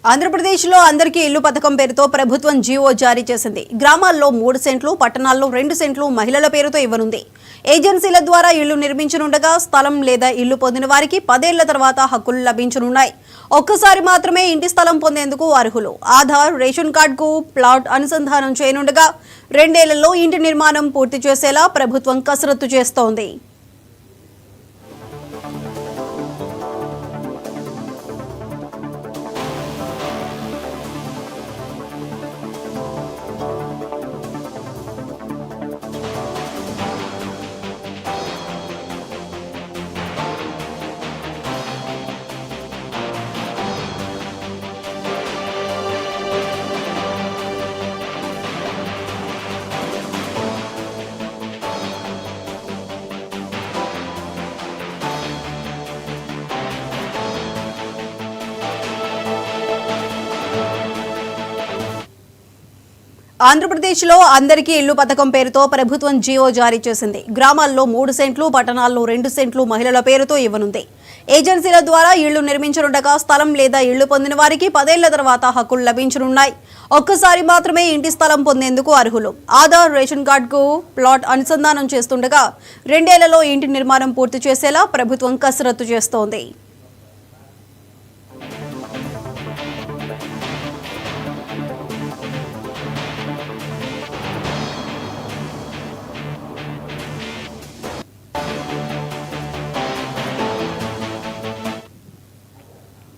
ఆంధ్రప్రదేశ్లో అందరికీ ఇల్లు పథకం పేరుతో ప్రభుత్వం జీవో జారీ చేసింది. గ్రామాల్లో 3 సెంట్లు, పట్టణాల్లో 2 సెంట్లు మహిళల పేరుతో ఇవ్వనుంది. ఏజెన్సీల ద్వారా ఇల్లు నిర్మించనుండగా స్థలం లేదా ఇల్లు పొందిన వారికి 10 ఏళ్ల తర్వాత హక్కులు లభించనున్నాయి. ఒక్కసారి మాత్రమే ఇంటి స్థలం పొందేందుకు అర్హులు. ఆధార్, రేషన్ కార్డుకు ప్లాట్ అనుసంధానం చేయనుండగా 2 ఏళ్లలో ఇంటి నిర్మాణం పూర్తి చేసేలా ప్రభుత్వం కసరత్తు చేస్తోంది. ఆంధ్రప్రదేశ్లో అందరికీ ఇల్లు పథకం పేరుతో ప్రభుత్వం జీవో జారీ చేసింది. గ్రామాల్లో 3 సెంట్లు, పట్టణాల్లో 2 సెంట్లు మహిళల పేరుతో ఇవ్వనుంది. ఏజెన్సీల ద్వారా ఇళ్లు నిర్మించనుండగా స్థలం లేదా ఇళ్లు పొందిన వారికి 10 ఏళ్ల తర్వాత హక్కులు లభించనున్నాయి. ఒక్కసారి మాత్రమే ఇంటి స్థలం పొందేందుకు అర్హులు. ఆధార్, రేషన్ కార్డుకు ప్లాట్ అనుసంధానం చేస్తుండగా 2 ఏళ్లలో ఇంటి నిర్మాణం పూర్తి చేసేలా ప్రభుత్వం కసరత్తు చేస్తోంది.